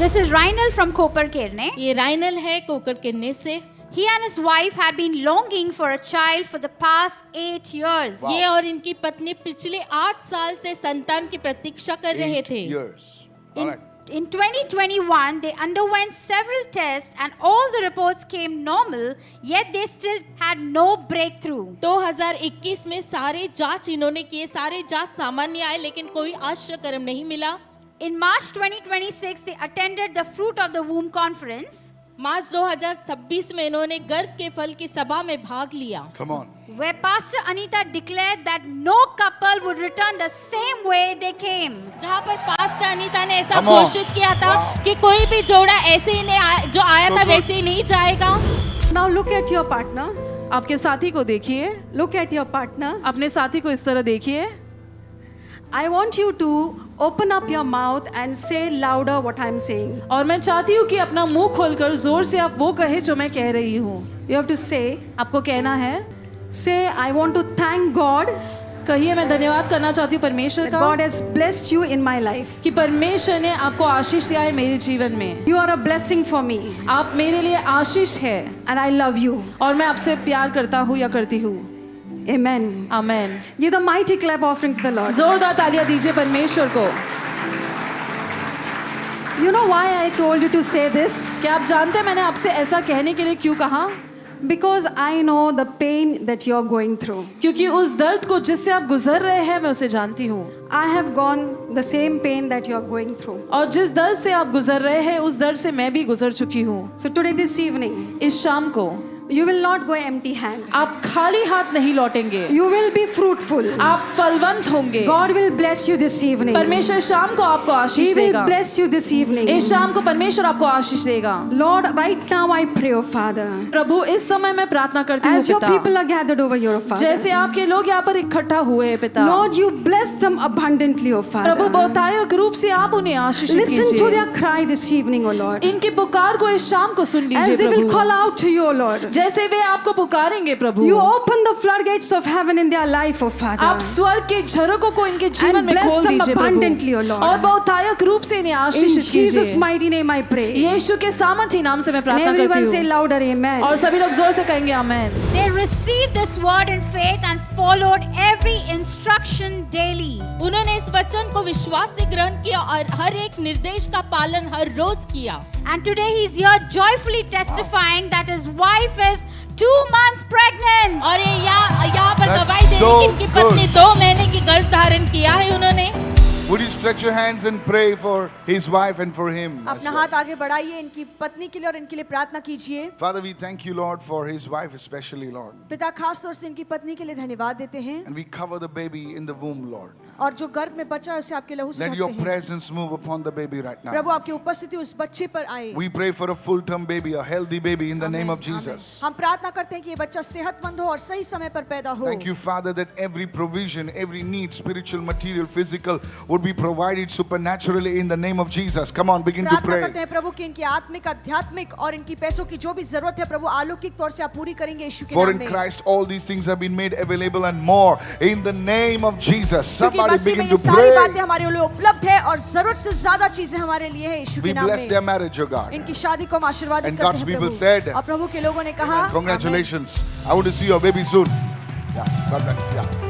This is Reinal from Koperkerne. ये राइनल है कोकरकेरने से। He and his wife had been longing for a child for the past 8 years. ये और इनकी पत्नी पिछले 8 साल से संतान की प्रतीक्षा कर रहे 8 थे। years. All right. In 2021, they underwent several tests and all the reports came normal, yet they still had no breakthrough. 2021 में सारे जांच इन्होंने किए, सारे जांच सामान्य आए, लेकिन कोई आश्चर्यकरम नहीं मिला। In March 2026, they attended the Fruit of the Womb conference. मार्च 2026 में इन्होंने गर्भ के फल की सभा में भाग लिया, Come on. Where Pastor Anita declared that no couple would return the same way they came. जहाँ पर पास्टर अनीता ने ऐसा Come on. घोषित किया था Wow. कि कोई भी जोड़ा ऐसे ही नहीं जो आया So था good. वैसे ही नहीं जाएगा। Now look at your partner. आपके साथी को देखिए, Look at your partner. अपने साथी को इस तरह देखिए। I want you to open up your mouth and say louder what I'm saying. और मैं चाहती हूँ कि अपना मुंह खोलकर जोर से आप वो कहे जो मैं कह रही हूँ। You have to say, आपको कहना है, I want to thank God कहिए मैं धन्यवाद करना चाहती हूँ परमेश्वर that God का has blessed you in my life. कि परमेश्वर ने आपको आशीष दिया है मेरे जीवन में। You are a blessing for me आप मेरे लिए आशीष है and I love you. और मैं आपसे प्यार करता हूँ या करती हूँ। Amen. Amen. Give the mighty clap offering to the Lord. जोरदार तालियां दीजिए परमेश्वर को। You know why I told you to say this? क्या आप जानते हैं मैंने आपसे ऐसा कहने के लिए क्यों कहा? Because I know the pain that you're going through. क्योंकि उस दर्द को जिससे आप गुजर रहे हैं मैं उसे जानती हूँ। I have gone the same pain that you're going through. और जिस दर्द से आप गुजर रहे हैं उस दर्द से मैं भी गुजर चुकी हूँ। So today, this evening, इस शाम को you will not go empty hand. आप खाली हाथ नहीं लौटेंगे, You will be fruitful. आप फलवंत होंगे। God will bless you this evening. परमेश्वर शाम को आपको He आशीष will देगा। bless you this evening. इस शाम को परमेश्वर आपको आशीष देगा। Lord, right now I pray, oh Father, प्रभु इस समय मैं प्रार्थना करती हूँ as your पिता, people are gathered over your Father. जैसे आपके लोग यहाँ पर इकट्ठा हुए हैं पिता, Lord, you bless them abundantly, oh Prabhu Father. बहुतायक रूप से आप उन्हें आशीष Listen to कीजिए। their cry this evening, oh Lord. इनकी पुकार को इस शाम को सुन As लीजिए they will Prabhu. call out to you, oh Lord. जैसे वे आपको पुकारेंगे प्रभु, You open the floodgates of heaven in their life, oh Father. आप स्वर्ग के झरोकों को इनके जीवन And में bless खोल them दीजिए abundantly, oh प्रभु, Lord. और बहुतायक रूप से इन्हें In आशीष Jesus' कीजिए। mighty name I pray. यीशु के सामर्थी नाम से मैं And प्रार्थना everyone say करती हूँ louder, amen. और सभी लोग जोर से कहेंगे आमेन। They received this word in faith and followed every instruction daily. उन्होंने इस वचन को विश्वास से ग्रहण किया और हर एक निर्देश का पालन हर रोज किया। And today he's here joyfully testifying that his wife is 2 months pregnant. और ये यहाँ पर That's गवाही दे रही so कि इनकी पत्नी 2 महीने की गर्भ धारण किया है उन्होंने। Would you stretch your hands and pray for his wife and for him? as अपना well? हाथ आगे बढ़ाइए, इनकी पत्नी के लिए और इनके लिए प्रार्थना कीजिए। Father, we thank you, Lord, for his wife especially, Lord. पिता, खास तौर से इनकी पत्नी के लिए धन्यवाद देते हैं And we cover the baby in the womb, Lord. और जो गर्भ में बच्चा है उसे आपके लहू से Let your ढकते हैं। presence move upon the baby right now. प्रभु, आपकी उपस्थिति उस बच्चे पर आए। We pray for a full-term baby, a healthy baby in the name of आमीन, Jesus. आमीन। हम प्रार्थना करते हैं कि ये बच्चा सेहतमंद हो और सही समय पर पैदा हो। Thank you, Father, that every provision, every need, spiritual, material, physical, would be provided supernaturally in the name of Jesus. Come on, begin to प्रार्थना pray. करते हैं प्रभु कि इनकी आत्मिक, आध्यात्मिक और इनकी पैसों की जो भी जरूरत है प्रभु अलौकिक तौर से आप पूरी करेंगे यीशु के For नाम in में। Christ all these things have been made available and more in the name of Jesus. क्योंकि Somebody मसीह में begin ये to सारी बातें pray. हमारे लिए उपलब्ध है और जरूरत से ज्यादा चीजें हमारे लिए है यीशु We के नाम bless their में। marriage, O God. इनकी शादी को हम आशीर्वादित And करते God's हैं people प्रभु। said, और प्रभु के लोगों ने कहा, Congratulations. I want to see your baby soon. Yeah, God bless. Yeah.